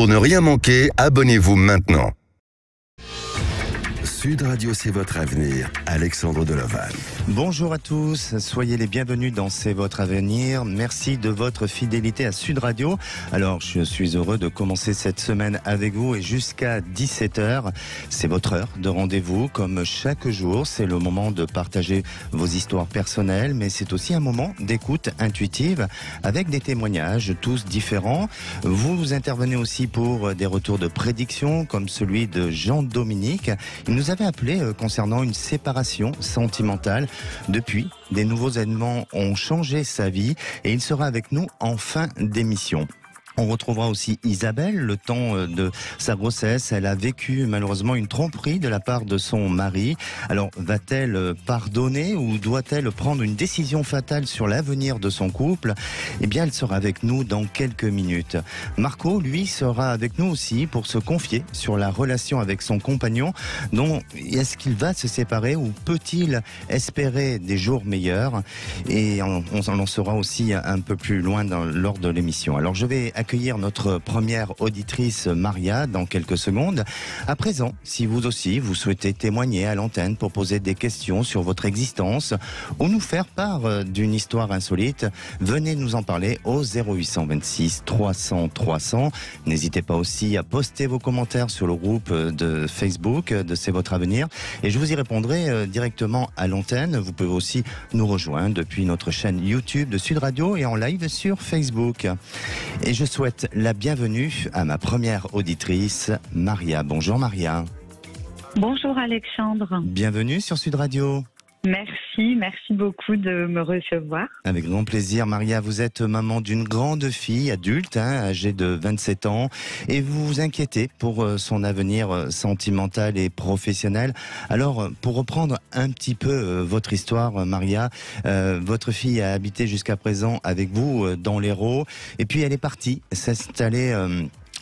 Pour ne rien manquer, abonnez-vous maintenant. Sud Radio, c'est votre avenir. Alexandre Delaval. Bonjour à tous, soyez les bienvenus dans C'est votre avenir. Merci de votre fidélité à Sud Radio. Alors, je suis heureux de commencer cette semaine avec vous et jusqu'à 17h. C'est votre heure de rendez-vous. Comme chaque jour, c'est le moment de partager vos histoires personnelles, mais c'est aussi un moment d'écoute intuitive avec des témoignages, tous différents. Vous intervenez aussi pour des retours de prédiction, comme celui de Jean-Dominique. Il nous avait appelé concernant une séparation sentimentale. Depuis, des nouveaux événements ont changé sa vie et il sera avec nous en fin d'émission. On retrouvera aussi Isabelle, le temps de sa grossesse. Elle a vécu malheureusement une tromperie de la part de son mari. Alors, va-t-elle pardonner ou doit-elle prendre une décision fatale sur l'avenir de son couple? Eh bien, elle sera avec nous dans quelques minutes. Marco, lui, sera avec nous aussi pour se confier sur la relation avec son compagnon. Donc, est-ce qu'il va se séparer ou peut-il espérer des jours meilleurs? Et on en saura aussi un peu plus loin lors de l'émission. Alors, je vais accueillir notre première auditrice Maria dans quelques secondes. À présent, si vous aussi vous souhaitez témoigner à l'antenne pour poser des questions sur votre existence ou nous faire part d'une histoire insolite, venez nous en parler au 0826 300 300. N'hésitez pas aussi à poster vos commentaires sur le groupe de Facebook de C'est votre avenir et je vous y répondrai directement à l'antenne. Vous pouvez aussi nous rejoindre depuis notre chaîne YouTube de Sud Radio et en live sur Facebook. Et je souhaite la bienvenue à ma première auditrice, Maria. Bonjour Maria. Bonjour Alexandre. Bienvenue sur Sud Radio. Merci beaucoup de me recevoir. Avec grand plaisir. Maria, vous êtes maman d'une grande fille adulte, âgée de 27 ans, et vous vous inquiétez pour son avenir sentimental et professionnel. Alors, pour reprendre un petit peu votre histoire, Maria, votre fille a habité jusqu'à présent avec vous dans l'Hérault, et puis elle est partie s'installer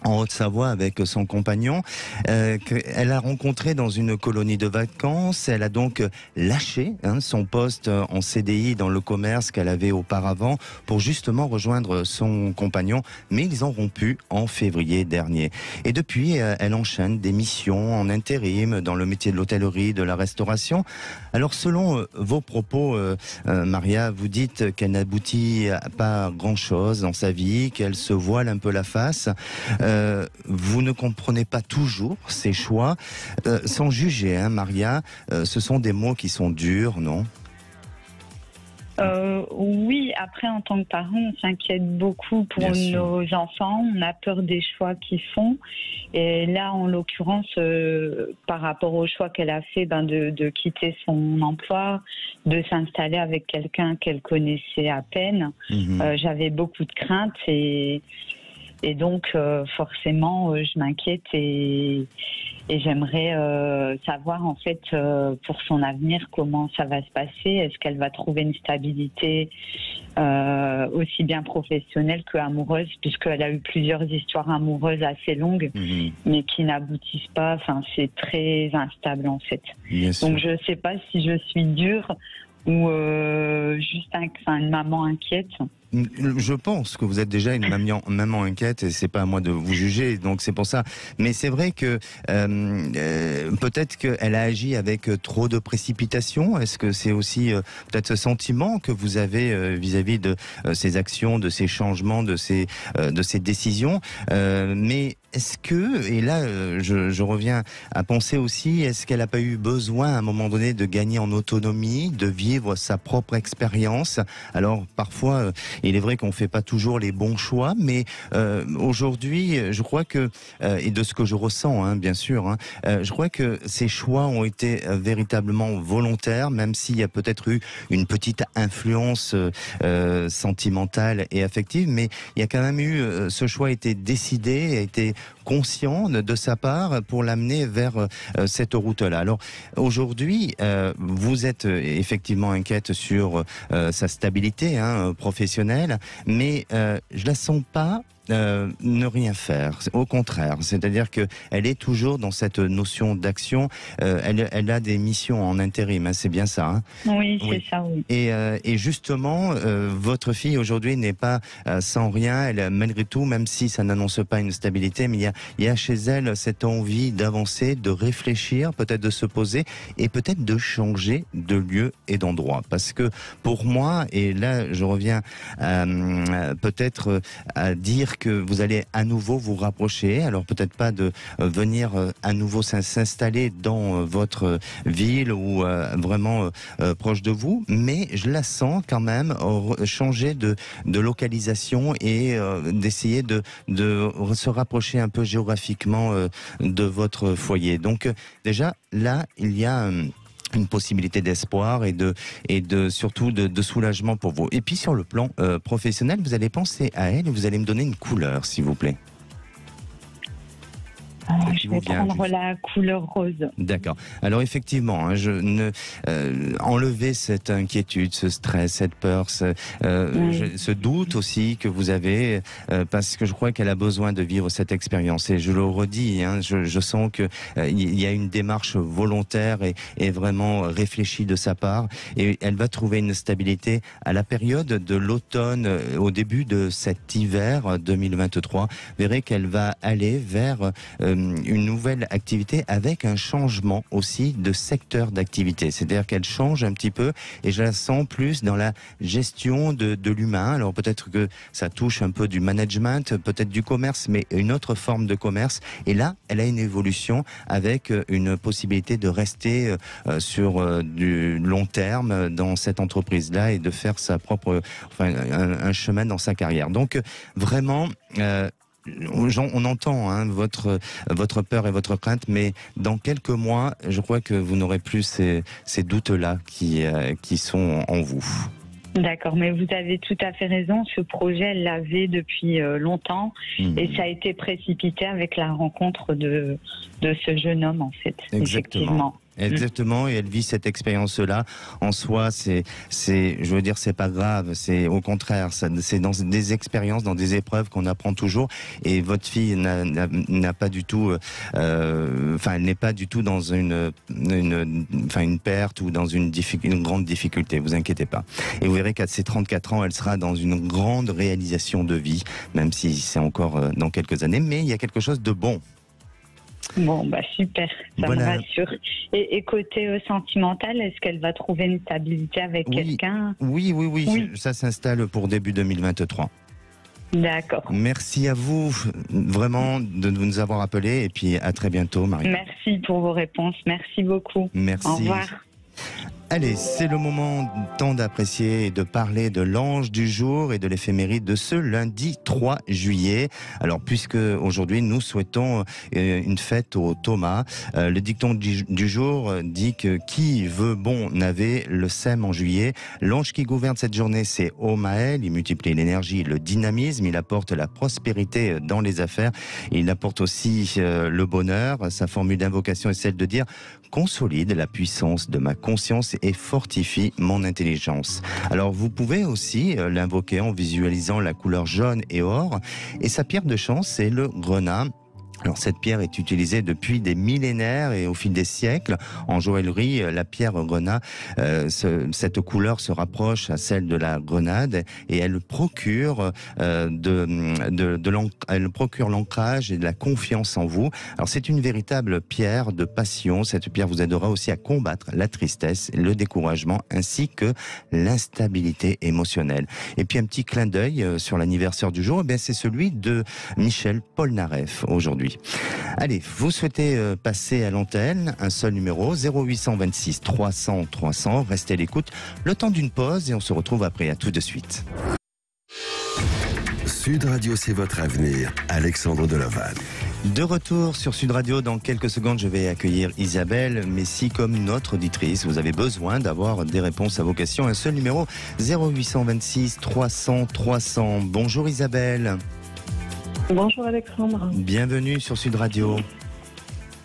en Haute-Savoie avec son compagnon, qu'elle a rencontré dans une colonie de vacances. Elle a donc lâché son poste en CDI dans le commerce qu'elle avait auparavant pour justement rejoindre son compagnon, mais ils ont rompu en février dernier. Et depuis, elle enchaîne des missions en intérim dans le métier de l'hôtellerie, de la restauration. Alors selon vos propos, Maria, vous dites qu'elle n'aboutit pas grand-chose dans sa vie, qu'elle se voile un peu la face. Vous ne comprenez pas toujours ses choix. Sans juger, Maria, ce sont des mots qui sont durs, non? Oui, après en tant que parent, on s'inquiète beaucoup pour nos enfants, on a peur des choix qu'ils font. Et là, en l'occurrence, par rapport au choix qu'elle a fait de quitter son emploi, de s'installer avec quelqu'un qu'elle connaissait à peine, j'avais beaucoup de craintes et donc, forcément, je m'inquiète et j'aimerais savoir, en fait, pour son avenir, comment ça va se passer. Est-ce qu'elle va trouver une stabilité aussi bien professionnelle qu'amoureuse, puisqu'elle a eu plusieurs histoires amoureuses assez longues, mais qui n'aboutissent pas. Enfin, c'est très instable, en fait. Donc, je ne sais pas si je suis dure ou juste une maman inquiète. Je pense que vous êtes déjà une maman inquiète et c'est pas à moi de vous juger, donc c'est pour ça. Mais c'est vrai que peut-être qu'elle a agi avec trop de précipitation. Est-ce que c'est aussi peut-être ce sentiment que vous avez vis-à-vis de ces actions, de ces changements, de ces décisions? Mais est-ce que, et là je reviens à penser aussi, est-ce qu'elle n'a pas eu besoin à un moment donné de gagner en autonomie, de vivre sa propre expérience? Alors parfois, il est vrai qu'on ne fait pas toujours les bons choix, mais aujourd'hui, je crois que, et de ce que je ressens, bien sûr, je crois que ces choix ont été véritablement volontaires, même s'il y a peut-être eu une petite influence sentimentale et affective, mais il y a quand même eu, ce choix a été décidé, a été conscient de sa part pour l'amener vers cette route-là. Alors aujourd'hui, vous êtes effectivement inquiète sur sa stabilité professionnelle, mais je la sens pas ne rien faire. Au contraire, c'est-à-dire que elle est toujours dans cette notion d'action. Elle a des missions en intérim, hein, c'est bien ça. Hein oui, c'est ça. Oui. Et justement, votre fille aujourd'hui n'est pas sans rien. Elle, malgré tout, même si ça n'annonce pas une stabilité, mais il y a chez elle cette envie d'avancer, de réfléchir, peut-être de se poser et peut-être de changer de lieu et d'endroit. Parce que pour moi, et là je reviens peut-être à dire que vous allez à nouveau vous rapprocher, alors peut-être pas de venir à nouveau s'installer dans votre ville ou vraiment proche de vous, mais je la sens quand même changer de localisation et d'essayer de se rapprocher un peu géographiquement de votre foyer. Donc déjà là, il y a une possibilité d'espoir et surtout de soulagement pour vous. Et puis sur le plan professionnel, vous allez penser à elle et vous allez me donner une couleur, s'il vous plaît. Je vais prendre la couleur rose. D'accord. Alors effectivement, hein, enlever cette inquiétude, ce stress, cette peur, ce doute aussi que vous avez, parce que je crois qu'elle a besoin de vivre cette expérience. Et je le redis, hein, je sens que il y a une démarche volontaire et vraiment réfléchie de sa part. Et elle va trouver une stabilité à la période de l'automne, au début de cet hiver 2023. Vous verrez qu'elle va aller vers une nouvelle activité avec un changement aussi de secteur d'activité. C'est-à-dire qu'elle change un petit peu et je la sens plus dans la gestion de l'humain. Alors peut-être que ça touche un peu du management, peut-être du commerce, mais une autre forme de commerce. Et là, elle a une évolution avec une possibilité de rester sur du long terme dans cette entreprise-là et de faire sa propre, un chemin dans sa carrière. Donc vraiment, on entend hein, votre peur et votre crainte, mais dans quelques mois, je crois que vous n'aurez plus ces doutes-là qui sont en vous. D'accord, mais vous avez tout à fait raison. Ce projet, elle l'avait depuis longtemps et ça a été précipité avec la rencontre de ce jeune homme, en fait. Exactement. Exactement, et elle vit cette expérience-là. En soi, je veux dire, c'est pas grave. C'est au contraire, c'est dans des expériences, dans des épreuves qu'on apprend toujours. Et votre fille n'a pas du tout, elle n'est pas du tout dans une perte ou dans une grande difficulté. Vous inquiétez pas. Et vous verrez qu'à ses 34 ans, elle sera dans une grande réalisation de vie, même si c'est encore dans quelques années. Mais il y a quelque chose de bon. Bon, super, ça me rassure. Et côté sentimental, est-ce qu'elle va trouver une stabilité avec quelqu'un ? Oui, ça s'installe pour début 2023. D'accord. Merci à vous, vraiment, de nous avoir appelés et puis à très bientôt, Marie. Merci pour vos réponses, merci beaucoup. Merci. Au revoir. Allez, c'est le moment temps d'apprécier et de parler de l'ange du jour et de l'éphéméride de ce lundi 3 juillet. Alors, puisque aujourd'hui nous souhaitons une fête au Thomas, le dicton du jour dit que qui veut bon navet le sème en juillet. L'ange qui gouverne cette journée, c'est Omaël. Il multiplie l'énergie, le dynamisme, il apporte la prospérité dans les affaires. Il apporte aussi le bonheur. Sa formule d'invocation est celle de dire « Consolide la puissance de ma conscience et fortifie mon intelligence ». Alors vous pouvez aussi l'invoquer en visualisant la couleur jaune et or. Et sa pierre de chance, c'est le grenat. Alors cette pierre est utilisée depuis des millénaires et au fil des siècles. En joaillerie, la pierre grenat, cette couleur se rapproche à celle de la grenade et elle procure elle procure l'ancrage et de la confiance en vous. Alors c'est une véritable pierre de passion. Cette pierre vous aidera aussi à combattre la tristesse, le découragement ainsi que l'instabilité émotionnelle. Et puis un petit clin d'œil sur l'anniversaire du jour, c'est celui de Michel Polnareff aujourd'hui. Allez, vous souhaitez passer à l'antenne, un seul numéro, 0826 300 300, restez à l'écoute, le temps d'une pause et on se retrouve après, à tout de suite. Sud Radio, c'est votre avenir, Alexandre Delaval. De retour sur Sud Radio, dans quelques secondes, je vais accueillir Isabelle. Mais si, comme notre auditrice, vous avez besoin d'avoir des réponses à vos questions, un seul numéro, 0826 300 300. Bonjour Isabelle. Bonjour Alexandre. Bienvenue sur Sud Radio.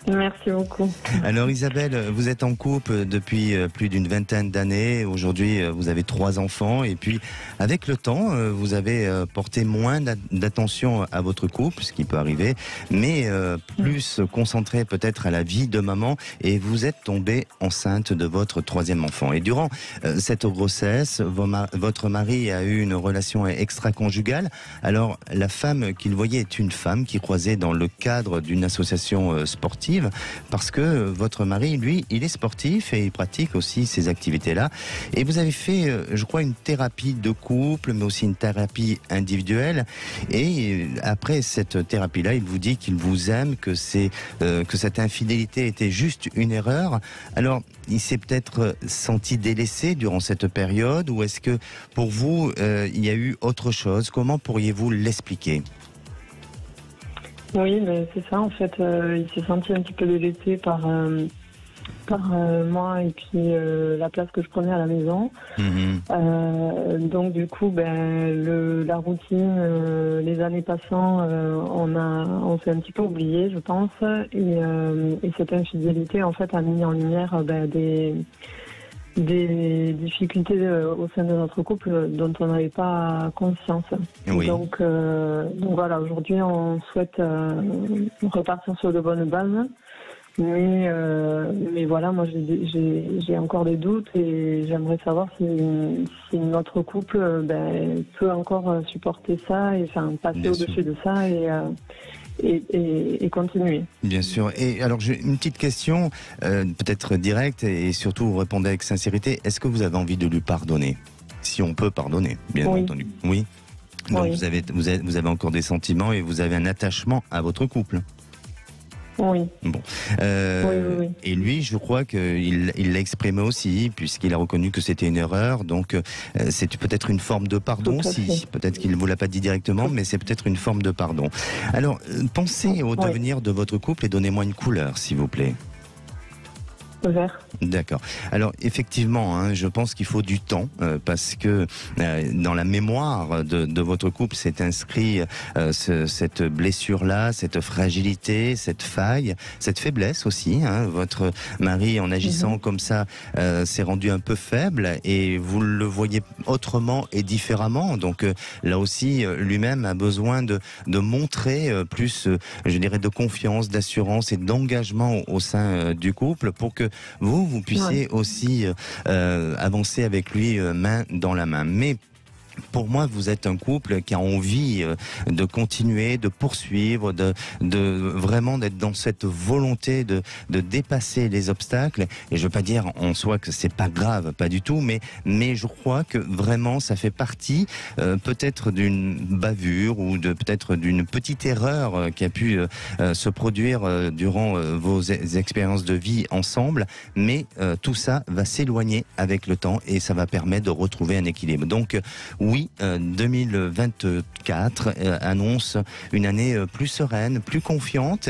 Merci beaucoup. Alors Isabelle, vous êtes en couple depuis plus d'une vingtaine d'années. Aujourd'hui, vous avez 3 enfants. Et puis, avec le temps, vous avez porté moins d'attention à votre couple, ce qui peut arriver, mais plus concentré peut-être à la vie de maman. Et vous êtes tombée enceinte de votre 3e enfant. Et durant cette grossesse, votre mari a eu une relation extra-conjugale. Alors, la femme qu'il voyait est une femme qui croisait dans le cadre d'une association sportive. Parce que votre mari, lui, il est sportif et il pratique aussi ces activités-là. Et vous avez fait, je crois, une thérapie de couple, mais aussi une thérapie individuelle. Et après cette thérapie-là, il vous dit qu'il vous aime, que cette infidélité était juste une erreur. Alors, il s'est peut-être senti délaissé durant cette période, ou est-ce que pour vous, il y a eu autre chose? Comment pourriez-vous l'expliquer? Oui, mais c'est ça, en fait, il s'est senti un petit peu délaissé par moi et puis la place que je prenais à la maison. Donc du coup, la routine, les années passant, on s'est un petit peu oublié, je pense, et cette infidélité, en fait, a mis en lumière des difficultés au sein de notre couple dont on n'avait pas conscience. Oui. Donc voilà, aujourd'hui on souhaite repartir sur de bonnes bases, mais voilà, moi j'ai encore des doutes et j'aimerais savoir si notre couple peut encore supporter ça et passer au-dessus de ça et continuer. Bien sûr. Et alors, j'ai une petite question, peut-être directe, et surtout, vous répondez avec sincérité. Est-ce que vous avez envie de lui pardonner? Si on peut pardonner, bien entendu. Oui. Donc, oui. Vous avez encore des sentiments et vous avez un attachement à votre couple? Oui. Bon. Oui. Et lui, je crois qu'il l'a exprimé aussi, puisqu'il a reconnu que c'était une erreur. Donc, c'est peut-être une forme de pardon, si peut-être qu'il ne vous l'a pas dit directement, mais c'est peut-être une forme de pardon. Alors, pensez au devenir de votre couple et donnez-moi une couleur, s'il vous plaît. Vert. D'accord. Alors effectivement, je pense qu'il faut du temps parce que dans la mémoire de votre couple s'est inscrit cette blessure-là, cette fragilité, cette faille, cette faiblesse aussi. Votre mari, en agissant comme ça, s'est rendu un peu faible et vous le voyez autrement et différemment. Donc là aussi, lui-même a besoin de montrer plus, je dirais, de confiance, d'assurance et d'engagement au sein du couple pour que vous puissiez aussi avancer avec lui main dans la main. Mais pour moi, vous êtes un couple qui a envie de continuer, de poursuivre, de vraiment d'être dans cette volonté de dépasser les obstacles. Et je veux pas dire en soi que c'est pas grave, pas du tout, mais je crois que vraiment ça fait partie peut-être d'une bavure ou peut-être d'une petite erreur qui a pu se produire durant vos expériences de vie ensemble. Mais tout ça va s'éloigner avec le temps et ça va permettre de retrouver un équilibre. Donc oui, 2024 annonce une année plus sereine, plus confiante,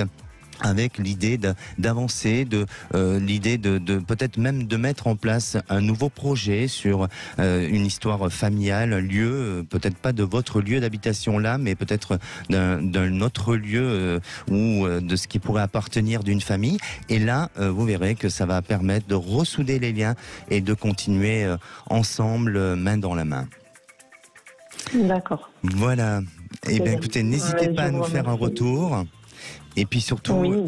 avec l'idée d'avancer, l'idée de peut-être même de mettre en place un nouveau projet sur une histoire familiale, un lieu, peut-être pas de votre lieu d'habitation là, mais peut-être d'un autre lieu ou de ce qui pourrait appartenir d'une famille. Et là, vous verrez que ça va permettre de ressouder les liens et de continuer ensemble, main dans la main. D'accord. Voilà. Eh bien, écoutez, n'hésitez pas à nous faire un retour. Et puis surtout,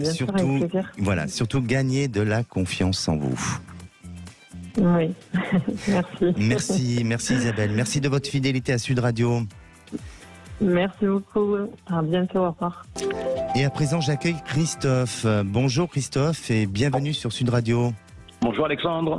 surtout gagner de la confiance en vous. Oui, merci. Merci Isabelle. Merci de votre fidélité à Sud Radio. Merci beaucoup. À bientôt. Au revoir. Et à présent, j'accueille Christophe. Bonjour Christophe et bienvenue sur Sud Radio. Bonjour Alexandre.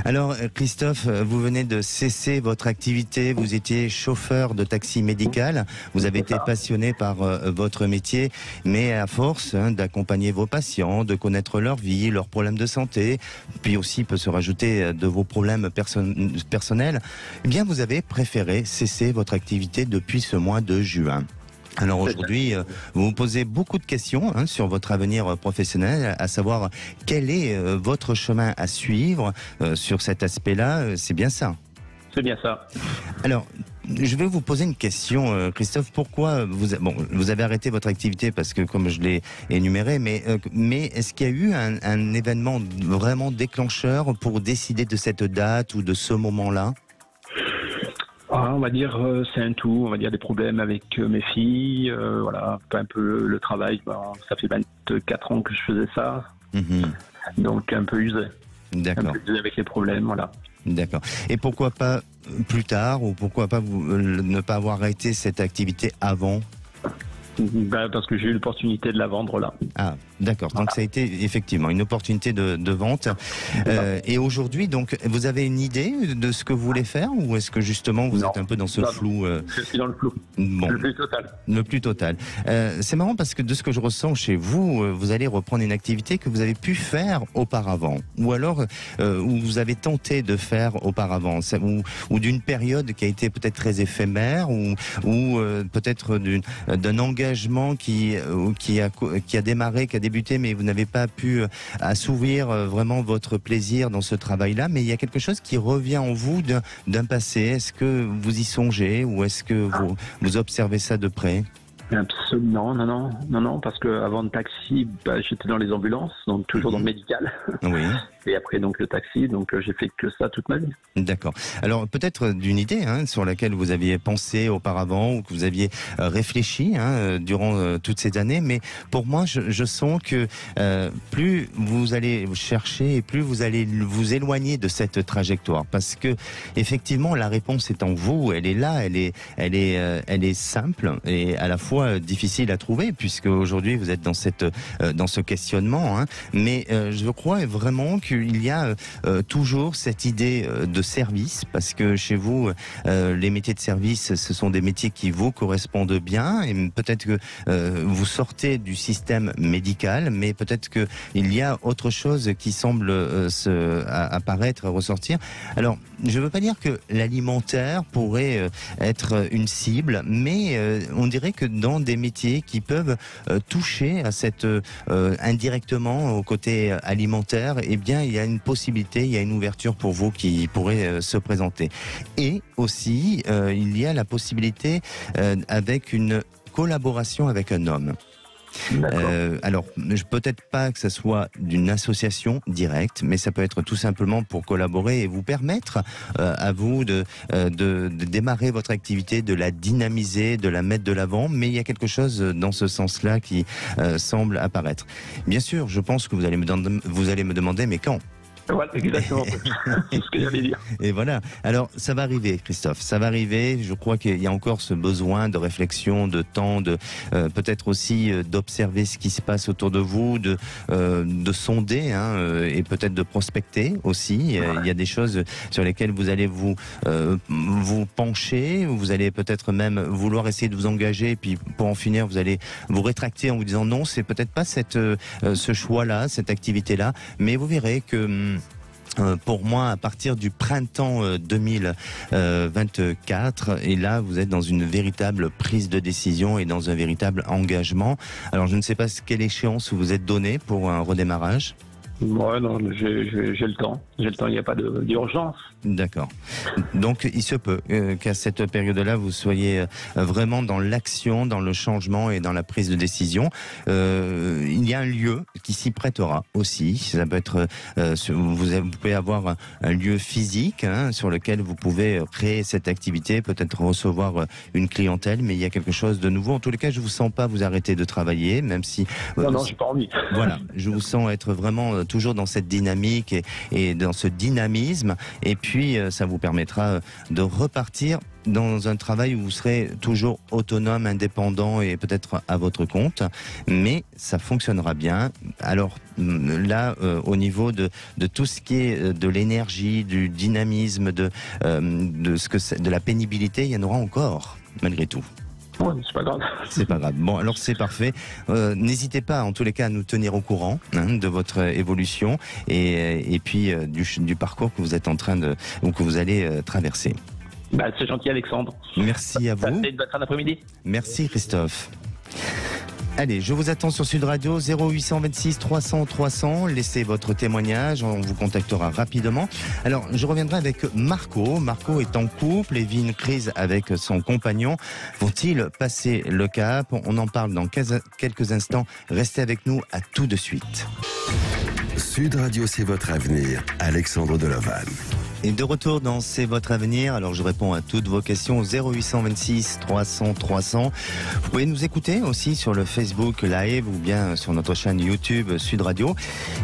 Alors Christophe, vous venez de cesser votre activité, vous étiez chauffeur de taxi médical, vous avez été passionné par votre métier, mais à force d'accompagner vos patients, de connaître leur vie, leurs problèmes de santé, puis aussi peut se rajouter de vos problèmes personnels, eh bien vous avez préféré cesser votre activité depuis ce mois de juin. Alors aujourd'hui, vous vous posez beaucoup de questions sur votre avenir professionnel, à savoir quel est votre chemin à suivre sur cet aspect-là, c'est bien ça? C'est bien ça. Alors, je vais vous poser une question, Christophe. Pourquoi vous avez arrêté votre activité parce que, comme je l'ai énuméré, mais est-ce qu'il y a eu un événement vraiment déclencheur pour décider de cette date ou de ce moment-là? On va dire c'est un tout, on va dire des problèmes avec mes filles, voilà, un peu le travail, ça fait 24 ans que je faisais ça, donc un peu usé. D'accord. Un peu usé avec les problèmes, voilà. D'accord. Et pourquoi pas plus tard, ou pourquoi pas ne pas avoir arrêté cette activité avant? Parce que j'ai eu l'opportunité de la vendre là. Ah, d'accord. Donc ça a été effectivement une opportunité de vente. Et aujourd'hui, donc, vous avez une idée de ce que vous voulez faire, ou est-ce que justement vous êtes un peu dans ce flou? Je suis dans le flou. Bon. Le plus total. Le plus total. C'est marrant parce que de ce que je ressens chez vous, vous allez reprendre une activité que vous avez pu faire auparavant, ou alors où vous avez tenté de faire auparavant, ou d'une période qui a été peut-être très éphémère, ou peut-être d'un engagement qui a démarré, qui a débuté, mais vous n'avez pas pu assouvir vraiment votre plaisir dans ce travail-là. Mais il y a quelque chose qui revient en vous d'un passé. Est-ce que vous y songez, ou est-ce que vous observez ça de près? Absolument, non, parce que avant le taxi, j'étais dans les ambulances, donc toujours dans le médical. Oui. Et après donc le taxi, donc j'ai fait que ça toute ma vie. D'accord. Alors peut-être d'une idée sur laquelle vous aviez pensé auparavant, ou que vous aviez réfléchi durant toutes ces années, mais pour moi je sens que plus vous allez chercher et plus vous allez vous éloigner de cette trajectoire, parce que effectivement la réponse est en vous, elle est là, elle est simple et à la fois difficile à trouver, puisque aujourd'hui vous êtes dans ce questionnement, mais je crois vraiment qu'il y a toujours cette idée de service, parce que chez vous les métiers de service, ce sont des métiers qui vous correspondent bien, et peut-être que vous sortez du système médical, mais peut-être qu'il y a autre chose qui semble apparaître, ressortir. Alors je ne veux pas dire que l'alimentaire pourrait être une cible, mais on dirait que dans des métiers qui peuvent toucher à indirectement au côté alimentaire, eh bien il y a une possibilité, il y a une ouverture pour vous qui pourrait se présenter. Et aussi il y a la possibilité avec une collaboration avec un homme. Alors, peut-être pas que ça soit d'une association directe, mais ça peut être tout simplement pour collaborer et vous permettre à vous de démarrer votre activité, de la dynamiser, de la mettre de l'avant, mais il y a quelque chose dans ce sens-là qui semble apparaître. Bien sûr, je pense que vous allez me demander, mais quand ? Voilà, exactement. C'est ce que j'allais dire. Et voilà. Alors, ça va arriver, Christophe. Ça va arriver. Je crois qu'il y a encore ce besoin de réflexion, de temps, peut-être aussi d'observer ce qui se passe autour de vous, de sonder, et peut-être de prospecter aussi. Il y a des choses sur lesquelles vous allez vous pencher, ou vous allez peut-être même vouloir essayer de vous engager, et puis pour en finir, vous allez vous rétracter en vous disant non, c'est peut-être pas ce choix-là, cette activité-là, mais vous verrez que pour moi, à partir du printemps 2024, et là, vous êtes dans une véritable prise de décision et dans un véritable engagement. Alors, je ne sais pas quelle échéance vous vous êtes donné pour un redémarrage. Ouais, non, j'ai le temps. J'ai le temps, il n'y a pas d'urgence. D'accord. Donc, il se peut qu'à cette période-là, vous soyez vraiment dans l'action, dans le changement et dans la prise de décision. Il y a un lieu qui s'y prêtera aussi. Ça peut être, vous pouvez avoir un lieu physique sur lequel vous pouvez créer cette activité, peut-être recevoir une clientèle, mais il y a quelque chose de nouveau. En tous les cas, je vous sens pas vous arrêter de travailler, même si... Non, j'ai pas envie. Voilà, je vous sens être vraiment toujours dans cette dynamique et dans ce dynamisme, et puis ça vous permettra de repartir dans un travail où vous serez toujours autonome, indépendant et peut-être à votre compte, mais ça fonctionnera bien. Alors là, au niveau de tout ce qui est de l'énergie, du dynamisme, de la pénibilité, il y en aura encore, malgré tout. Ouais, c'est pas grave. C'est pas grave. Bon, alors c'est parfait. N'hésitez pas, en tous les cas, à nous tenir au courant de votre évolution et puis du parcours que vous êtes en train ou que vous allez traverser. C'est gentil, Alexandre. Merci à vous. Passez une bonne fin d'après-midi. Merci, Christophe. Allez, je vous attends sur Sud Radio, 0826 300 300. Laissez votre témoignage, on vous contactera rapidement. Alors, je reviendrai avec Marco. Marco est en couple et vit une crise avec son compagnon. Vont-ils passer le cap? On en parle dans quelques instants. Restez avec nous, à tout de suite. Sud Radio, c'est votre avenir. Alexandre Delavanne. Et de retour dans C'est votre avenir. Alors je réponds à toutes vos questions au 0826 300 300. Vous pouvez nous écouter aussi sur le Facebook Live ou bien sur notre chaîne YouTube Sud Radio.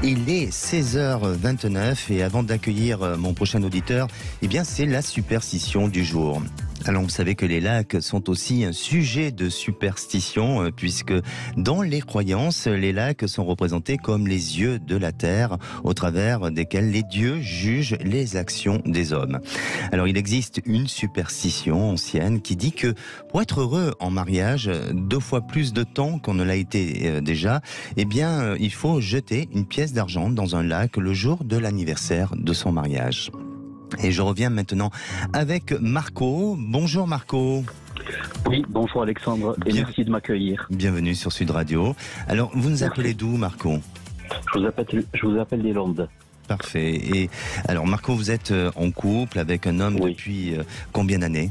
Il est 16h29 et avant d'accueillir mon prochain auditeur, eh bien c'est la superstition du jour. Alors vous savez que les lacs sont aussi un sujet de superstition puisque dans les croyances, les lacs sont représentés comme les yeux de la terre au travers desquels les dieux jugent les actions des hommes. Alors il existe une superstition ancienne qui dit que pour être heureux en mariage 2 fois plus de temps qu'on ne l'a été déjà, eh bien il faut jeter une pièce d'argent dans un lac le jour de l'anniversaire de son mariage. Et je reviens maintenant avec Marco. Bonjour Marco. Oui, bonjour Alexandre et merci de m'accueillir. Bienvenue sur Sud Radio. Alors, vous nous appelez d'où Marco? Je vous appelle des Landes. Parfait. Et alors Marco, vous êtes en couple avec un homme depuis combien d'années?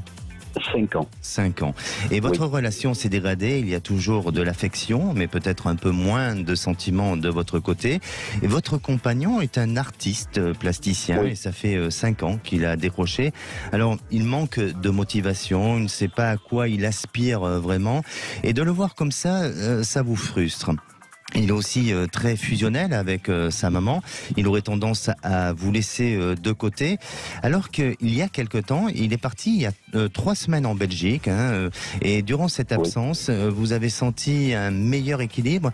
5 ans. 5 ans. Et votre relation s'est dégradée, il y a toujours de l'affection, mais peut-être un peu moins de sentiments de votre côté. Et votre compagnon est un artiste plasticien et ça fait 5 ans qu'il a décroché. Alors, il manque de motivation, il ne sait pas à quoi il aspire vraiment. Et de le voir comme ça, ça vous frustre. Il est aussi très fusionnel avec sa maman. Il aurait tendance à vous laisser de côté. Alors qu'il y a quelque temps, il est parti il y a 3 semaines en Belgique. Et durant cette absence, vous avez senti un meilleur équilibre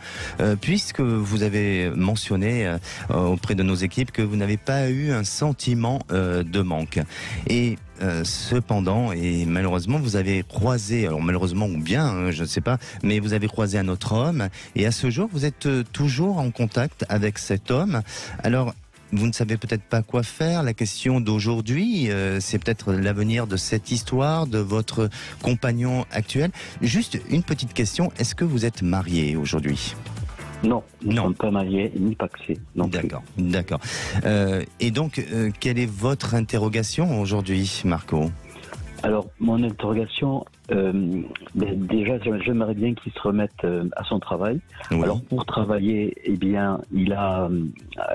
puisque vous avez mentionné auprès de nos équipes que vous n'avez pas eu un sentiment de manque. Et cependant, et malheureusement, vous avez croisé, alors malheureusement ou bien, je ne sais pas, mais vous avez croisé un autre homme, et à ce jour, vous êtes toujours en contact avec cet homme. Alors, vous ne savez peut-être pas quoi faire. La question d'aujourd'hui, c'est peut-être l'avenir de cette histoire, de votre compagnon actuel. Juste une petite question, est-ce que vous êtes marié aujourd'hui ? Non, nous ne sommes pas mariés, ni paxés. D'accord. Et donc, quelle est votre interrogation aujourd'hui, Marco ? Alors, mon interrogation, déjà, j'aimerais bien qu'il se remette à son travail. Oui. Alors, pour travailler, eh bien, il a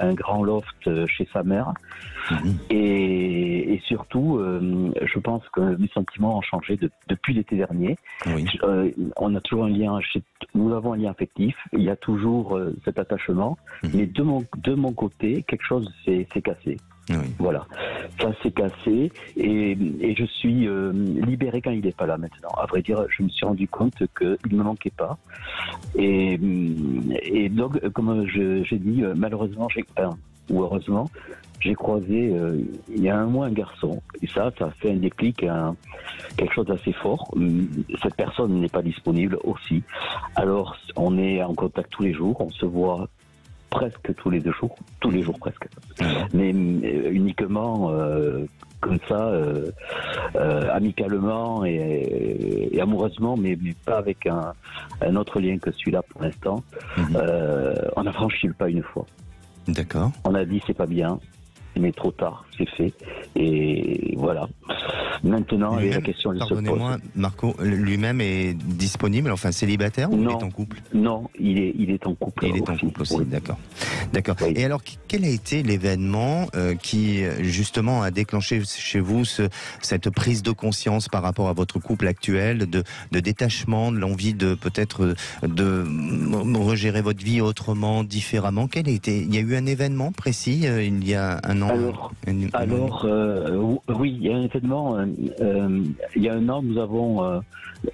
un grand loft chez sa mère. Et surtout, je pense que mes sentiments ont changé depuis l'été dernier. Oui. On a toujours un lien, nous avons un lien affectif. Il y a toujours cet attachement. Mais de mon côté, quelque chose s'est cassé. Oui. Voilà, ça s'est cassé et je suis libéré quand il n'est pas là maintenant. À vrai dire, je me suis rendu compte qu'il ne me manquait pas. Et donc, comme j'ai dit, malheureusement, ou heureusement, j'ai croisé il y a 1 mois un garçon. Et ça a fait un déclic, quelque chose d'assez fort. Cette personne n'est pas disponible aussi. Alors, on est en contact tous les jours, on se voit presque tous les jours presque, mais uniquement comme ça, amicalement et amoureusement, mais pas avec un autre lien que celui-là pour l'instant. On a franchi le pas une fois. D'accord. On a dit c'est pas bien, mais trop tard, c'est fait. Et voilà. Maintenant, la question se pose. Pardonnez-moi, Marco, lui-même est disponible, enfin célibataire, ou il est en couple ? Non, il est en couple. Il est en couple aussi, d'accord. Oui. Et alors, quel a été l'événement qui, justement, a déclenché chez vous cette prise de conscience par rapport à votre couple actuel, de détachement, de l'envie de peut-être de regérer votre vie autrement, différemment ? Il y a eu un événement précis il y a 1 an ? Oui, il y a un événement. Il y a 1 an, nous avons,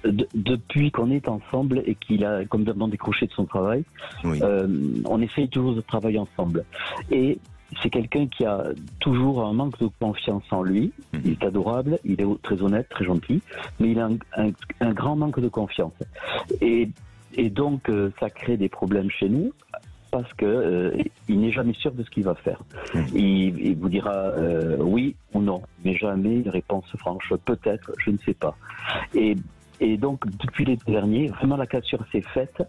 depuis qu'on est ensemble et qu'il a complètement décroché de son travail, on essaye toujours de travailler ensemble. Et c'est quelqu'un qui a toujours un manque de confiance en lui. Il est adorable, il est très honnête, très gentil, mais il a un grand manque de confiance. Et donc, ça crée des problèmes chez nous. Parce qu'il n'est jamais sûr de ce qu'il va faire. Il vous dira oui ou non, mais jamais une réponse franche. Peut-être, je ne sais pas. Et Et donc, depuis l'été dernier, vraiment la cassure s'est faite.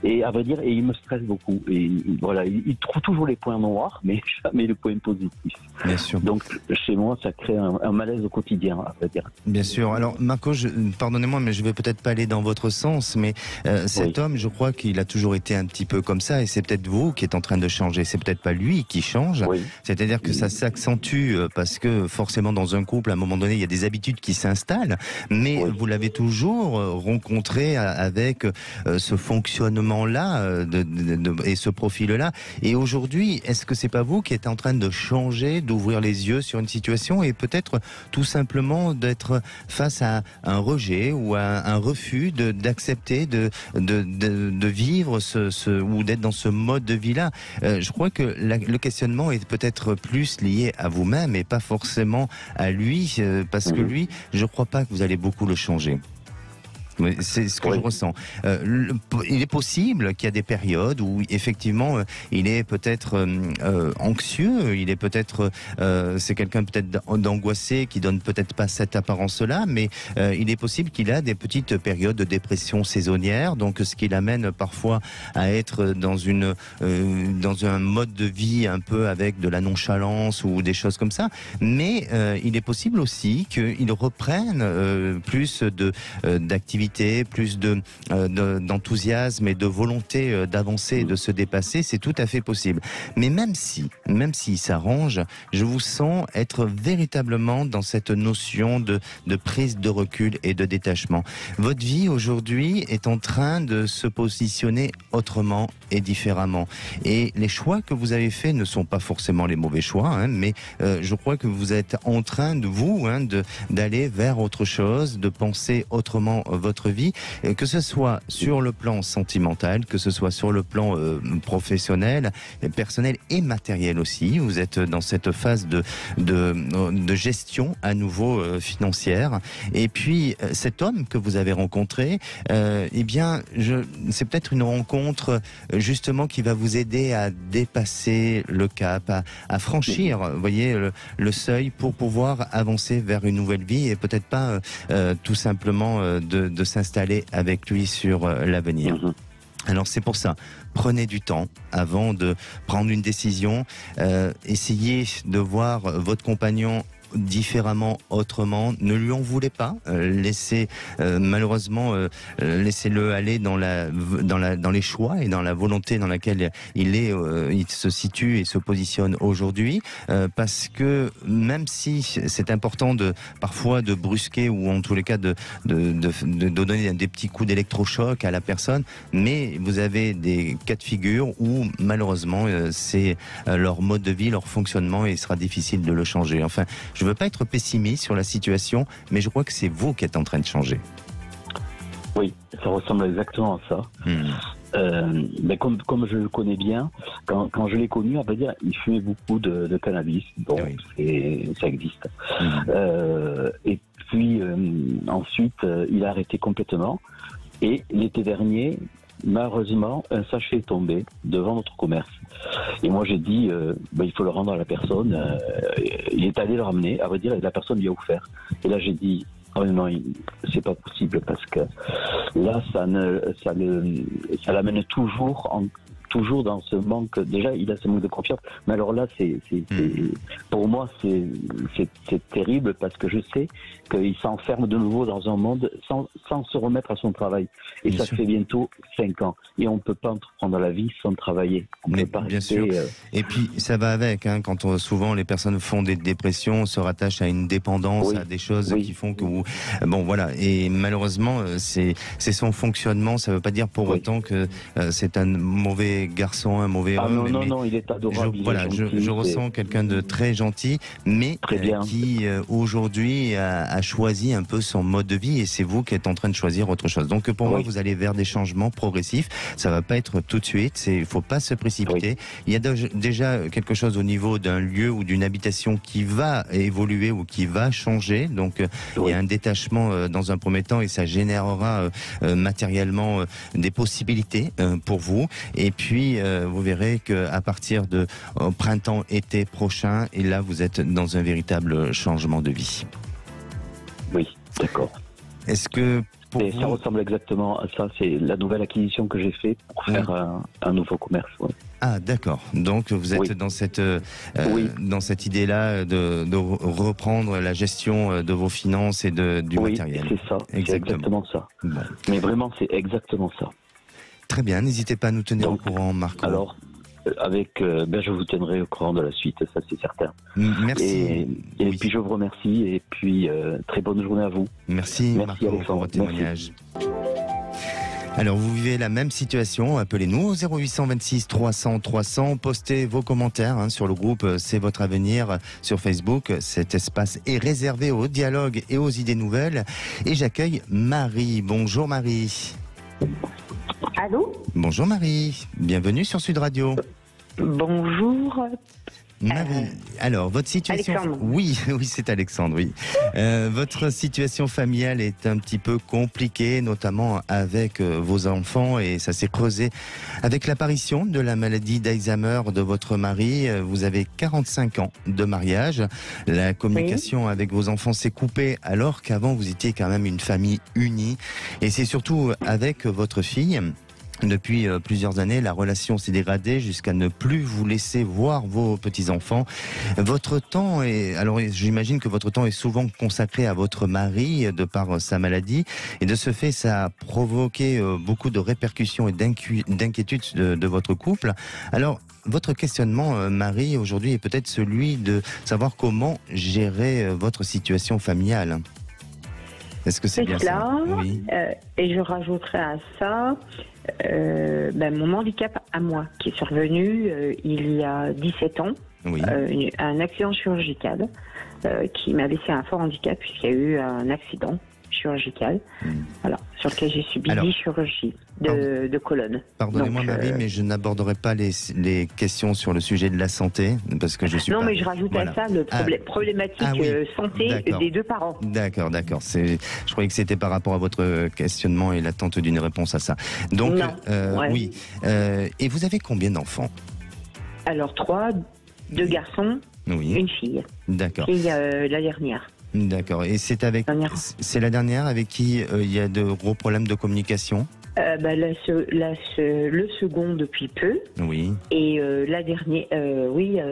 Et à vrai dire, il me stresse beaucoup. Et voilà, il trouve toujours les points noirs, mais jamais le point positif. Bien sûr. Donc, chez moi, ça crée un malaise au quotidien, à vrai dire. Bien sûr. Alors, Marco, pardonnez-moi, mais je vais peut-être pas aller dans votre sens, mais cet homme, je crois qu'il a toujours été un petit peu comme ça, et c'est peut-être vous qui êtes en train de changer. C'est peut-être pas lui qui change. Oui. C'est-à-dire que ça s'accentue parce que forcément, dans un couple, à un moment donné, il y a des habitudes qui s'installent, mais vous l'avez toujours rencontré avec ce fonctionnement-là et ce profil-là. Et aujourd'hui, est-ce que c'est pas vous qui êtes en train de changer, d'ouvrir les yeux sur une situation et peut-être tout simplement d'être face à un rejet ou à un refus d'accepter de vivre ou d'être dans ce mode de vie-là? Je crois que le questionnement est peut-être plus lié à vous-même et pas forcément à lui, parce que lui, je crois pas que vous allez beaucoup le changer. C'est ce que je ressens. Il est possible qu'il y a des périodes où effectivement il est peut-être anxieux, il est peut-être c'est quelqu'un peut-être d'angoissé qui donne peut-être pas cette apparence-là, mais il est possible qu'il a des petites périodes de dépression saisonnière, donc ce qui l'amène parfois à être dans un mode de vie un peu avec de la nonchalance ou des choses comme ça. Mais il est possible aussi qu'il reprenne plus d'activité, plus d'enthousiasme et de volonté d'avancer et de se dépasser, c'est tout à fait possible. Mais même s'il s'arrange, je vous sens être véritablement dans cette notion de prise de recul et de détachement. Votre vie aujourd'hui est en train de se positionner autrement et différemment. Et les choix que vous avez faits ne sont pas forcément les mauvais choix, mais je crois que vous êtes en train d'aller vers autre chose, de penser autrement votre vie, que ce soit sur le plan sentimental, que ce soit sur le plan professionnel, personnel et matériel aussi. Vous êtes dans cette phase de gestion à nouveau financière. Et puis cet homme que vous avez rencontré, c'est peut-être une rencontre justement qui va vous aider à dépasser le cap, à franchir, vous voyez, le seuil pour pouvoir avancer vers une nouvelle vie et peut-être pas tout simplement de s'installer avec lui sur l'avenir. Alors c'est pour ça, prenez du temps avant de prendre une décision, essayez de voir votre compagnon différemment, autrement. Ne lui en voulez pas. Laissez laissez-le aller dans les choix et dans la volonté dans laquelle il se situe et se positionne aujourd'hui. Parce que même si c'est important parfois de brusquer ou en tous les cas de donner des petits coups d'électrochoc à la personne, mais vous avez des cas de figure où malheureusement c'est leur mode de vie, leur fonctionnement et il sera difficile de le changer. Enfin, je ne veux pas être pessimiste sur la situation, mais je crois que c'est vous qui êtes en train de changer. Oui, ça ressemble exactement à ça. Mais comme je le connais bien, quand je l'ai connu, on va dire, il fumait beaucoup de cannabis. Bon, ça existe. Et puis ensuite, il a arrêté complètement. Et l'été dernier, malheureusement, un sachet est tombé devant notre commerce. Et moi, j'ai dit, il faut le rendre à la personne. Il est allé le ramener, à vrai dire, et la personne lui a offert. Et là, j'ai dit, oh non, c'est pas possible, parce que là, ça l'amène toujours dans ce manque. Déjà, il a ce manque de confiance. Mais alors là, pour moi, c'est terrible, parce que je sais qu'il s'enferme de nouveau dans un monde sans se remettre à son travail. Et bien ça sûr. Fait bientôt 5 ans. Et on ne peut pas entreprendre la vie sans travailler. Mais bien sûr. Et puis, ça va avec. Quand souvent les personnes font des dépressions, se rattachent à une dépendance, à des choses qui font que vous... Bon, voilà. Et malheureusement, c'est son fonctionnement. Ça ne veut pas dire pour autant que c'est un mauvais garçon, un mauvais homme. Non, il est adorable. Je ressens quelqu'un de très gentil, mais qui aujourd'hui a choisi un peu son mode de vie, et c'est vous qui êtes en train de choisir autre chose. Donc pour moi, vous allez vers des changements progressifs. Ça va pas être tout de suite. Il faut pas se précipiter. Il y a déjà quelque chose au niveau d'un lieu ou d'une habitation qui va évoluer ou qui va changer. Donc il y a un détachement dans un premier temps, et ça générera matériellement des possibilités pour vous. Et puis vous verrez qu'à partir de printemps-été prochain, et là vous êtes dans un véritable changement de vie. Oui, d'accord. Est-ce que pour vous... Ça ressemble exactement à ça. C'est la nouvelle acquisition que j'ai faite pour faire un nouveau commerce. Ouais. Ah, d'accord. Donc vous êtes dans cette idée-là de reprendre la gestion de vos finances et du matériel. Oui, c'est ça. C'est exactement ça. Bon. Mais vraiment, c'est exactement ça. Très bien. N'hésitez pas à nous tenir au courant, Marco. Alors, je vous tiendrai au courant de la suite, ça c'est certain. Merci. Et puis je vous remercie et puis très bonne journée à vous. Merci Marco pour votre témoignage. Alors vous vivez la même situation, appelez-nous au 0826 300 300, postez vos commentaires sur le groupe C'est votre avenir sur Facebook. Cet espace est réservé au dialogue et aux idées nouvelles. Et j'accueille Marie. Bonjour Marie. Allô ? Bonjour Marie, bienvenue sur Sud Radio. Bonjour. Marie, alors votre situation... Alexandre. Oui, c'est Alexandre, oui. Votre situation familiale est un petit peu compliquée, notamment avec vos enfants, et ça s'est creusé avec l'apparition de la maladie d'Alzheimer de votre mari. Vous avez 45 ans de mariage. La communication avec vos enfants s'est coupée, alors qu'avant vous étiez quand même une famille unie. Et c'est surtout avec votre fille... Depuis plusieurs années, la relation s'est dégradée jusqu'à ne plus vous laisser voir vos petits-enfants. Votre temps alors j'imagine que votre temps est souvent consacré à votre mari de par sa maladie. Et de ce fait, ça a provoqué beaucoup de répercussions et d'inquiétudes de votre couple. Alors, votre questionnement, Marie, aujourd'hui est peut-être celui de savoir comment gérer votre situation familiale. Est-ce que c'est bien ça ? Oui. Et je rajouterai à ça mon handicap à moi, qui est survenu il y a 17 ans, un accident chirurgical qui m'a laissé un fort handicap puisqu'il y a eu un accident chirurgical, sur lequel j'ai subi 10 chirurgies de colonne. Pardonnez-moi Marie, mais je n'aborderai pas les questions sur le sujet de la santé, parce que je suis mais je rajoute à ça le problématique santé des deux parents. D'accord. Je croyais que c'était par rapport à votre questionnement et l'attente d'une réponse à ça. Donc, oui. Et vous avez combien d'enfants ? Alors 3, 2 garçons, une fille. D'accord. Fille la dernière. D'accord. Et c'est la dernière avec qui il y a de gros problèmes de communication ? Le second depuis peu. Oui. Et la dernière,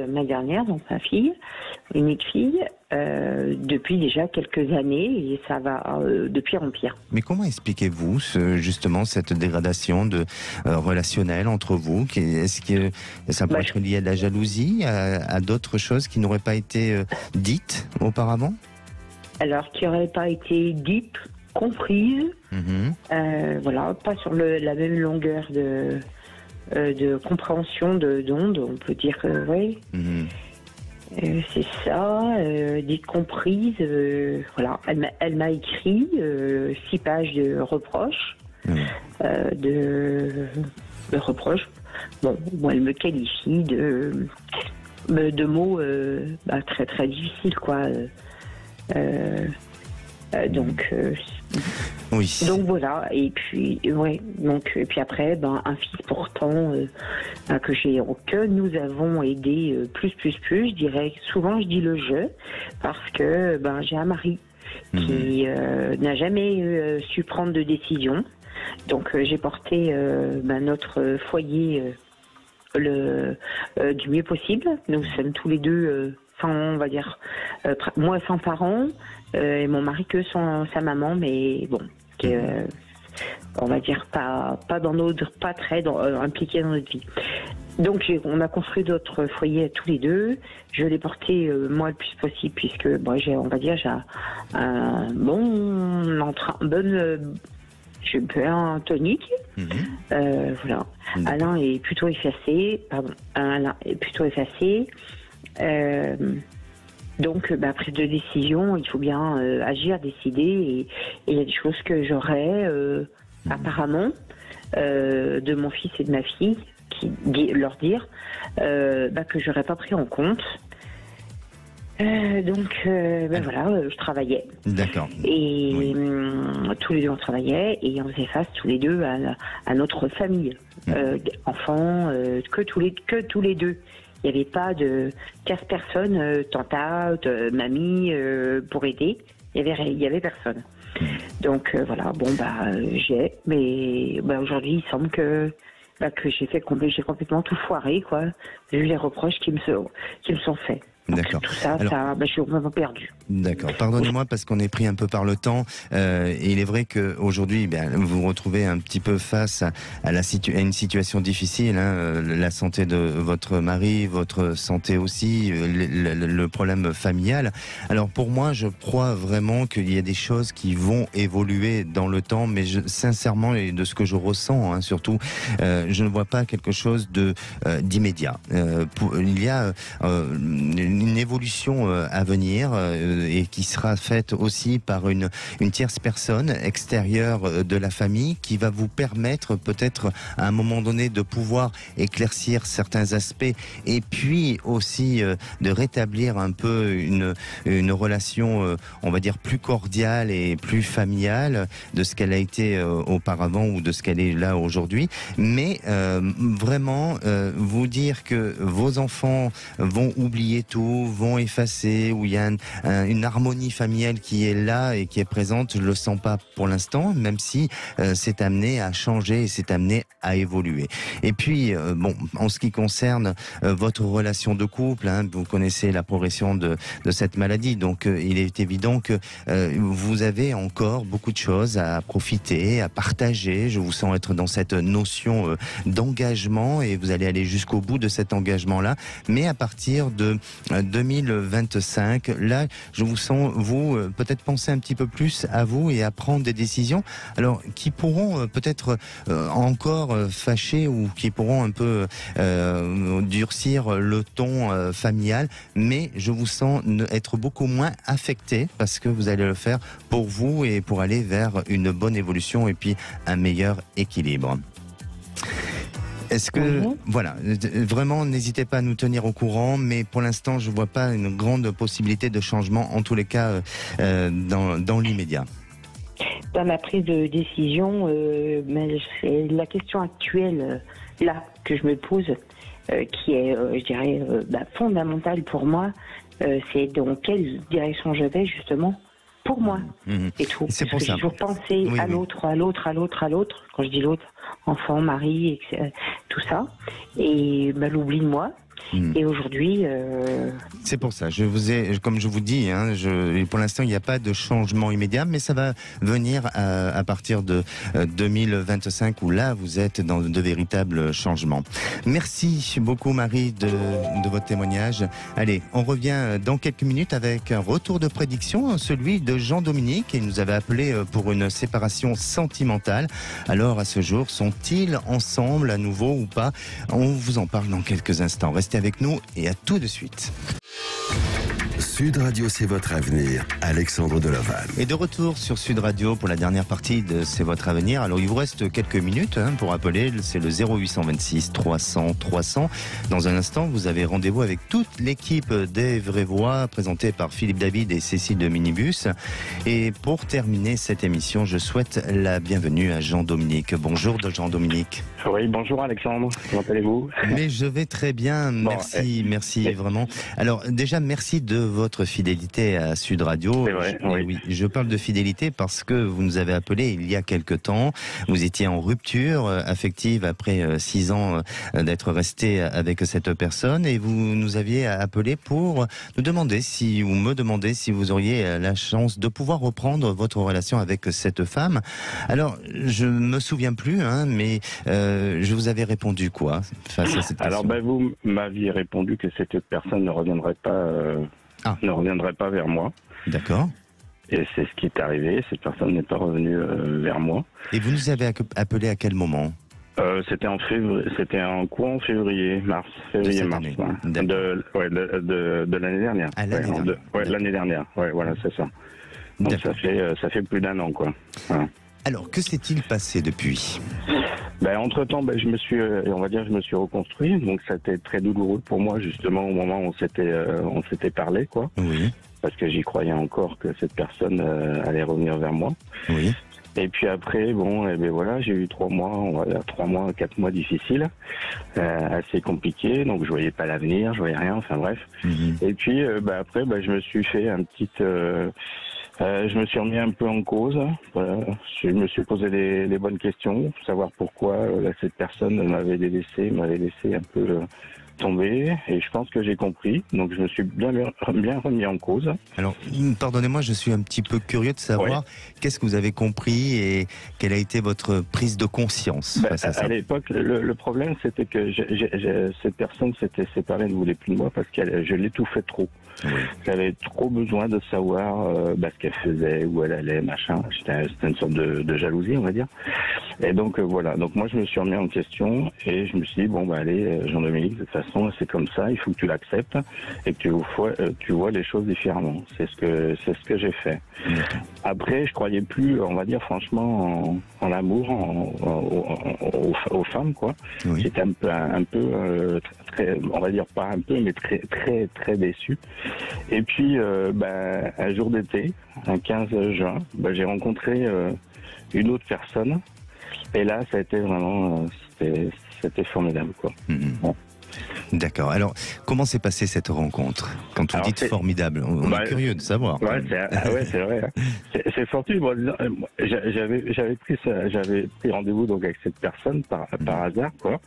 ma dernière, donc ma fille, unique fille, depuis déjà quelques années, et ça va de pire en pire. Mais comment expliquez-vous justement cette dégradation relationnelle entre vous ? Est-ce que ça pourrait être lié à de la jalousie, à d'autres choses qui n'auraient pas été dites auparavant ? Alors, qui n'auraient pas été dites, comprises, pas sur la même longueur de compréhension d'onde, on peut dire que c'est ça, dites comprises, elle m'a écrit 6 pages de reproches, de reproches. Bon, elle me qualifie de mots très très difficiles, quoi. Donc voilà, et puis après un fils pourtant que nous avons aidé plus, je dirais souvent je dis le jeu, parce que j'ai un mari qui n'a jamais su prendre de décision, donc j'ai porté notre foyer du mieux possible. Nous sommes tous les deux on va dire moi sans parents et mon mari que sa maman, mais bon on va dire pas très impliqué dans notre vie. Donc on a construit d'autres foyers tous les deux. Je l'ai porté moi le plus possible, puisque j'ai un je suis un peu un tonique. Alain est plutôt effacé. Donc, prise de décision, il faut bien agir, décider, et il y a des choses que j'aurais apparemment de mon fils et de ma fille, leur dire que j'aurais pas pris en compte. Je travaillais. D'accord. Et tous les deux on travaillait, et on faisait face tous les deux à notre famille, enfants, que tous les deux. Il n'y avait pas de 15 personnes, tante, mamie, pour aider. Il y avait personne. Donc voilà, mais aujourd'hui il semble que j'ai complètement tout foiré, quoi, vu les reproches qui me sont faits. Donc, D'accord. tout ça, je suis vraiment perdu. D'accord. Pardonnez-moi parce qu'on est pris un peu par le temps. Et il est vrai qu'aujourd'hui, vous vous retrouvez un petit peu face à une situation difficile. La santé de votre mari, votre santé aussi, le problème familial. Alors pour moi, je crois vraiment qu'il y a des choses qui vont évoluer dans le temps. Mais sincèrement, et de ce que je ressens, surtout, je ne vois pas quelque chose d'immédiat. Il y a une évolution à venir et qui sera faite aussi par une tierce personne extérieure de la famille qui va vous permettre peut-être à un moment donné de pouvoir éclaircir certains aspects et puis aussi de rétablir un peu une relation on va dire plus cordiale et plus familiale de ce qu'elle a été auparavant ou de ce qu'elle est là aujourd'hui, mais vraiment vous dire que vos enfants vont oublier tout, vont effacer, où il y a une harmonie familiale qui est là et qui est présente, je le sens pas pour l'instant, même si c'est amené à changer et c'est amené à évoluer. Et puis, en ce qui concerne votre relation de couple, vous connaissez la progression de cette maladie, donc il est évident que vous avez encore beaucoup de choses à profiter, à partager. Je vous sens être dans cette notion d'engagement et vous allez aller jusqu'au bout de cet engagement-là, mais à partir de 2025, là, je vous sens, vous, peut-être penser un petit peu plus à vous et à prendre des décisions, alors qui pourront peut-être encore fâcher ou qui pourront un peu durcir le ton familial, mais je vous sens être beaucoup moins affecté parce que vous allez le faire pour vous et pour aller vers une bonne évolution et puis un meilleur équilibre. Est-ce que, voilà, vraiment, n'hésitez pas à nous tenir au courant, mais pour l'instant, je ne vois pas une grande possibilité de changement, en tous les cas, dans l'immédiat. Dans ma prise de décision, c'est la question actuelle, là, que je me pose, qui est, je dirais, fondamentale pour moi, c'est dans quelle direction je vais, justement, pour moi, et tout. C'est pour ça. J'ai toujours pensé à l'autre, quand je dis l'autre, enfant, mari, tout ça, et l'oubli de moi. Et aujourd'hui... C'est pour ça, comme je vous dis, pour l'instant il n'y a pas de changement immédiat, mais ça va venir à partir de 2025 où là vous êtes dans de véritables changements. Merci beaucoup Marie de votre témoignage. Allez, on revient dans quelques minutes avec un retour de prédiction, celui de Jean-Dominique. Il nous avait appelé pour une séparation sentimentale. Alors à ce jour, sont-ils ensemble à nouveau ou pas? On vous en parle dans quelques instants. Restez avec nous et à tout de suite. Sud Radio, c'est votre avenir. Alexandre Delaval. Et de retour sur Sud Radio pour la dernière partie de C'est votre avenir. Alors il vous reste quelques minutes pour appeler, c'est le 0826 300 300. Dans un instant, vous avez rendez-vous avec toute l'équipe des Vraies Voix, présentée par Philippe David et Cécile de Minibus. Et pour terminer cette émission, je souhaite la bienvenue à Jean-Dominique. Bonjour Jean-Dominique. Oui, bonjour Alexandre, comment allez-vous? Mais je vais très bien, merci vraiment. Alors déjà, merci de votre fidélité à Sud Radio. C'est vrai, oui, je parle de fidélité parce que vous nous avez appelé il y a quelque temps. Vous étiez en rupture affective après 6 ans d'être resté avec cette personne et vous nous aviez appelé pour me demander si vous auriez la chance de pouvoir reprendre votre relation avec cette femme. Alors, je me souviens plus, mais je vous avais répondu quoi face à cette question? Alors, vous m'aviez répondu que cette personne ne reviendrait pas vers moi. D'accord. Et c'est ce qui est arrivé. Cette personne n'est pas revenue vers moi. Et vous nous avez appelé à quel moment? C'était en février. C'était en courant février-mars. Février-mars. De l'année dernière. À l'année dernière. L'année dernière. Ouais, voilà, c'est ça. Donc ça fait plus d'1 an, quoi. Voilà. Alors, que s'est-il passé depuis? Entre-temps, je me suis reconstruit. Donc, ça a été très douloureux pour moi, justement, au moment où on s'était parlé, quoi. Oui. Parce que j'y croyais encore que cette personne allait revenir vers moi. Oui. Et puis après, j'ai eu 3 mois, 4 mois difficiles, assez compliqués. Donc, je voyais pas l'avenir, je voyais rien, enfin bref. Et puis, après, je me suis fait Je me suis remis un peu en cause. Je me suis posé les bonnes questions, pour savoir pourquoi cette personne m'avait laissé un peu tomber. Et je pense que j'ai compris. Donc je me suis bien remis en cause. Alors, pardonnez-moi, je suis un petit peu curieux de savoir qu'est-ce que vous avez compris et quelle a été votre prise de conscience face à ça. À l'époque, le problème, c'était que cette personne s'était séparée, ne voulait plus de moi parce que je l'étouffais trop. Oui. J'avais trop besoin de savoir ce qu'elle faisait, où elle allait, machin. C'était une sorte de jalousie, on va dire. Et donc voilà. Donc moi, je me suis remis en question et je me suis dit allez, Jean-Dominique, de toute façon, c'est comme ça. Il faut que tu l'acceptes et que tu vois les choses différemment. C'est ce que j'ai fait. Après, je croyais plus, on va dire franchement, en l'amour, aux femmes, quoi. Oui. J'étais un peu très, on va dire pas un peu, mais très très très déçu. Et puis, un jour d'été, un 15 juin, j'ai rencontré une autre personne. Et là, ça a été vraiment, c'était formidable, quoi. Bon. D'accord. Alors, comment s'est passée cette rencontre? Quand vous dites formidable, on est curieux de savoir. Ouais, c'est vrai. C'est fortuit. Bon, j'avais pris rendez-vous donc avec cette personne par hasard, quoi,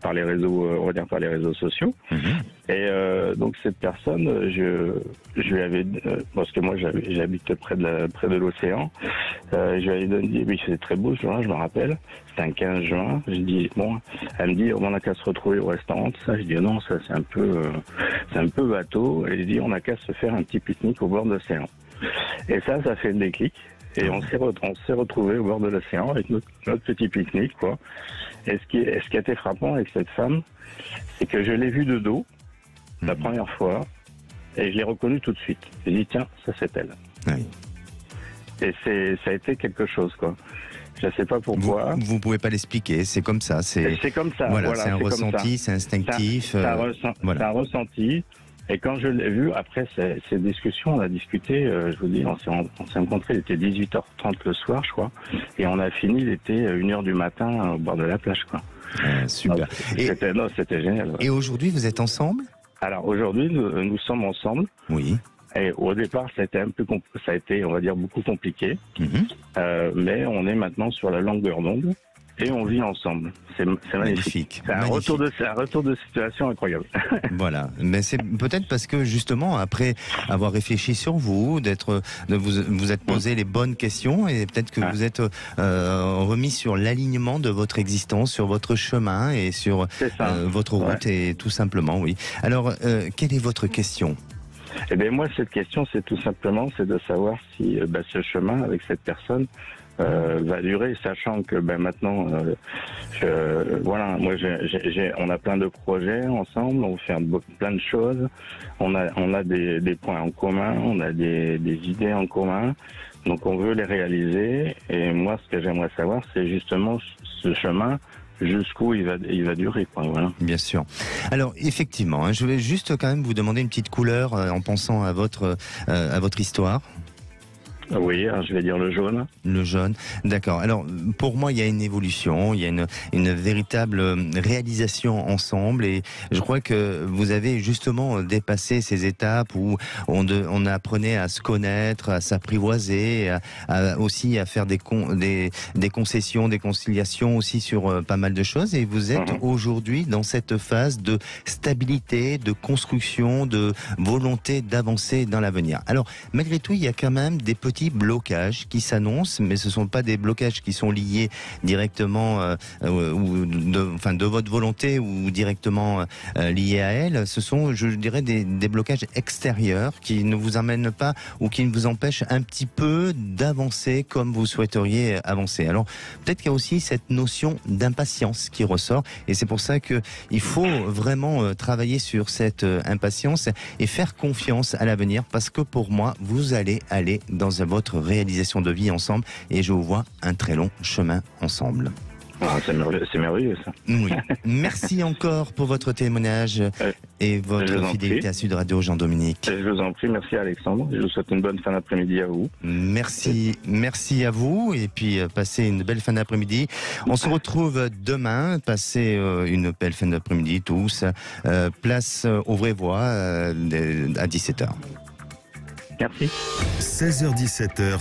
par les réseaux, on va dire par les réseaux sociaux. Et donc cette personne, je lui avais, parce que moi j'habite près de l'océan, je lui avais dit, oui, c'est très beau ce jour-là, je me rappelle. C'était un 15 juin. J'ai dit elle me dit, on n'a qu'à se retrouver au restaurant. Ça, je dis non, ça c'est un peu bateau. Elle dit, on n'a qu'à se faire un petit pique-nique au bord de l'océan. Et ça fait le déclic. Et on s'est retrouvés au bord de l'océan avec notre petit pique-nique, quoi. Et ce qui a été frappant avec cette femme, c'est que je l'ai vue de dos la première fois et je l'ai reconnue tout de suite. J'ai dit tiens, ça c'est elle. Oui. Et ça a été quelque chose, quoi. Je ne sais pas pourquoi. Vous pouvez pas l'expliquer, c'est comme ça. C'est comme ça. Voilà, c'est un ressenti, c'est instinctif. C'est un ressenti. Et quand je l'ai vu, après ces discussions, on a discuté, je vous dis, on s'est rencontrés, il était 18h30 le soir, je crois. Et on a fini, il était 1h du matin au bord de la plage, quoi. Super. C'était génial. Ouais. Et aujourd'hui, vous êtes ensemble? Alors aujourd'hui, nous sommes ensemble. Oui. Et au départ, ça a été, on va dire, beaucoup compliqué. Mais on est maintenant sur la longueur d'onde et on vit ensemble. C'est magnifique. C'est un retour de situation incroyable. Voilà. Mais c'est peut-être parce que justement, après avoir réfléchi sur vous, vous êtes posé les bonnes questions et peut-être que vous êtes remis sur l'alignement de votre existence, sur votre chemin et sur votre route et tout simplement, oui. Alors, quelle est votre question? Eh bien, moi, cette question, c'est tout simplement, c'est de savoir si ce chemin avec cette personne va durer, sachant que maintenant, moi, on a plein de projets ensemble, on fait plein de choses, on a des points en commun, on a des idées en commun, donc on veut les réaliser. Et moi, ce que j'aimerais savoir, c'est justement ce chemin. Jusqu'où il va durer, quoi, voilà. Bien sûr. Alors, effectivement, je vais juste quand même vous demander une petite couleur en pensant à votre histoire. Oui, alors je vais dire le jaune. Le jaune, d'accord. Alors, pour moi, il y a une évolution, il y a une véritable réalisation ensemble et je crois que vous avez justement dépassé ces étapes où on apprenait à se connaître, à s'apprivoiser, aussi à faire des concessions, des conciliations aussi sur pas mal de choses et vous êtes aujourd'hui dans cette phase de stabilité, de construction, de volonté d'avancer dans l'avenir. Alors, malgré tout, il y a quand même des petits blocages qui s'annoncent, mais ce ne sont pas des blocages qui sont liés directement de votre volonté ou directement liés à elle. Ce sont, je dirais, des blocages extérieurs qui ne vous amènent pas ou qui vous empêchent un petit peu d'avancer comme vous souhaiteriez avancer. Alors, peut-être qu'il y a aussi cette notion d'impatience qui ressort et c'est pour ça qu'il faut vraiment travailler sur cette impatience et faire confiance à l'avenir parce que pour moi, vous allez aller dans votre réalisation de vie ensemble et je vous vois un très long chemin ensemble. C'est merveilleux ça. Oui. Merci encore pour votre témoignage et votre fidélité à Sud Radio, Jean-Dominique. Je vous en prie, merci Alexandre. Je vous souhaite une bonne fin d'après-midi à vous. Merci à vous et puis passez une belle fin d'après-midi. On se retrouve demain, passez une belle fin d'après-midi tous. Place aux vraies voix à 17h. Merci. 16h-17h